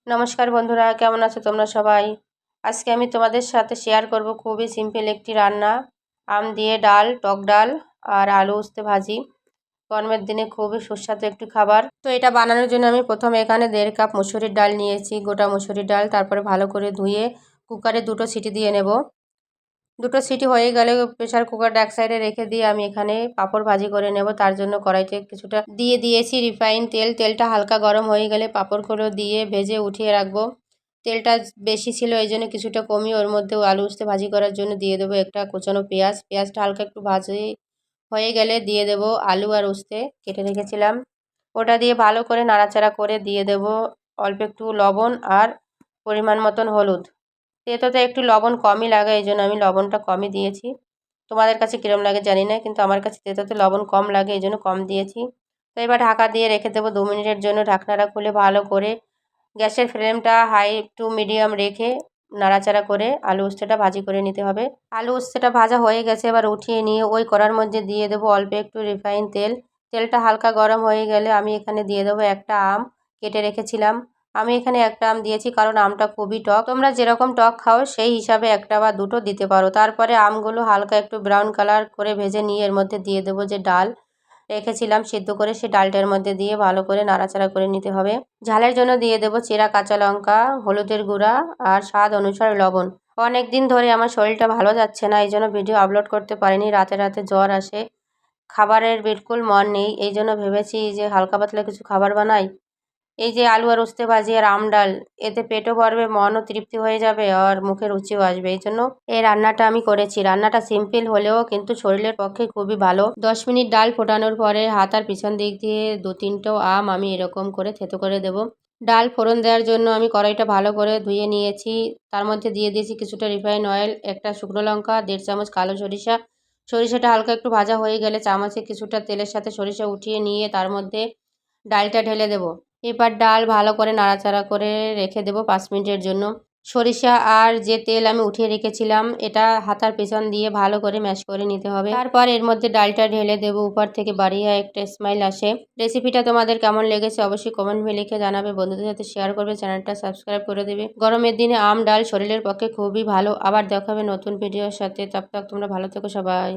নমস্কার বন্ধুরা, কেমন আছো তোমরা সবাই? আজকে আমি তোমাদের সাথে শেয়ার করব খুবই সিম্পল একটি রান্না। আম দিয়ে ডাল, টক ডাল আর আলু উস্তে ভাজি। গরমের দিনে খুবই সুস্বাদু একটি খাবার। তো এটা বানানোর জন্য আমি প্রথমে এখানে 1.5 কাপ মুসুরির ডাল নিয়েছি, গোটা মুসুরির ডাল। তারপরে ভালো করে ধুয়ে কুকারে 2টো সিটি দিয়ে নেব। 2টো সিটি হয়ে গেলে প্রেসার কুকারটা এক সাইডে রেখে দিয়ে আমি এখানে পাঁপড় ভাজি করে নেব। তার জন্য কড়াইতে কিছুটা দিয়ে দিয়েছি রিফাইন তেল। তেলটা হালকা গরম হয়ে গেলে পাঁপড়গুলো দিয়ে ভেজে উঠিয়ে রাখবো। তেলটা বেশি ছিল এই জন্য কিছুটা কমিয়ে ওর মধ্যে আলু উস্তে ভাজি করার জন্য দিয়ে দেবো একটা কুচানো পেঁয়াজ। পেঁয়াজটা হালকা একটু ভাজি হয়ে গেলে দিয়ে দেব আলু আর উস্তে কেটে রেখেছিলাম। ওটা দিয়ে ভালো করে নাড়াচাড়া করে দিয়ে দেব অল্প একটু লবণ আর পরিমাণ মতন হলুদ। তেতোতে একটু লবণ কমই লাগে, এই জন্য আমি লবণটা কমই দিয়েছি। তোমাদের কাছে কীরকম লাগে জানি না, কিন্তু আমার কাছে তেতোতে লবণ কম লাগে, এই জন্য কম দিয়েছি। তো এবার ঢাকা দিয়ে রেখে দেবো 2 মিনিটের জন্য। ঢাকনাটা খুলে ভালো করে গ্যাসের ফ্লেমটা হাই টু মিডিয়াম রেখে নাড়াচাড়া করে আলু উস্তেটা ভাজি করে নিতে হবে। আলু উস্তেটা ভাজা হয়ে গেছে, এবার উঠিয়ে নিয়ে ওই কড়ার মধ্যে দিয়ে দেবো অল্প একটু রিফাইন তেল। তেলটা হালকা গরম হয়ে গেলে আমি এখানে দিয়ে দেবো একটা আম কেটে রেখেছিলাম। আমি এখানে একটা আম দিয়েছি কারণ আমটা খুবই টক। তোমরা যেরকম টক খাও সেই হিসাবে একটা বা দুটো দিতে পারো। তারপরে আমগুলো হালকা একটু ব্রাউন কালার করে ভেজে নিয়ে এর মধ্যে দিয়ে দেবো যে ডাল রেখেছিলাম সিদ্ধ করে, সেই ডালটার মধ্যে দিয়ে ভালো করে নাড়াচাড়া করে নিতে হবে। ঝালের জন্য দিয়ে দেবো চেরা কাঁচা লঙ্কা, হলুদের গুঁড়া আর স্বাদ অনুসারে লবণ। অনেক দিন ধরে আমার শরীরটা ভালো যাচ্ছে না, এই জন্য ভিডিও আপলোড করতে পারিনি। রাতে রাতে জ্বর আসে, খাবারের বিলকুল মন নেই, এই জন্য ভেবেছি যে হালকা পাতলা কিছু খাবার বানাই। এই যে আলু আর উস্তে ভাজি আর আম ডাল, এতে পেটও ভরবে, মনও তৃপ্তি হয়ে যাবে আর মুখে রুচিও আসবে। এই জন্য এই রান্নাটা আমি করেছি। রান্নাটা সিম্পল হলেও কিন্তু শরীরের পক্ষে খুবই ভালো। 10 মিনিট ডাল ফোটানোর পরে হাতার পিছন দিক দিয়ে 2-3টো আম আমি এরকম করে থেতো করে দেব। ডাল ফোড়ন দেওয়ার জন্য আমি কড়াইটা ভালো করে ধুয়ে নিয়েছি। তার মধ্যে দিয়ে দিয়েছি কিছুটা রিফাইন অয়েল, একটা শুকনো লঙ্কা, 1.5 চামচ কালো সরিষা। সরিষাটা হালকা একটু ভাজা হয়ে গেলে চামচে কিছুটা তেলের সাথে সরিষা উঠিয়ে নিয়ে তার মধ্যে ডালটা ঢেলে দেব। এবার ডাল ভালো করে নাড়াচাড়া করে রেখে দেব 5 মিনিটের জন্য। সরিষা আর যে তেল আমি উঠিয়ে রেখেছিলাম এটা হাতার পেছন দিয়ে ভালো করে ম্যাশ করে নিতে হবে। তারপর এর মধ্যে ডালটা ঢেলে দেব, উপর থেকে বাড়িয়ে একটা স্মাইল আসে। রেসিপিটা তোমাদের কেমন লেগেছে অবশ্যই কমেন্টে লিখে জানাবে, বন্ধুদের সাথে শেয়ার করবে, চ্যানেলটা সাবস্ক্রাইব করে দেবে। গরমের দিনে আম ডাল শরীরের পক্ষে খুবই ভালো। আবার দেখাবে নতুন ভিডিওর সাথে, তব তক তোমরা ভালো থেকো সবাই।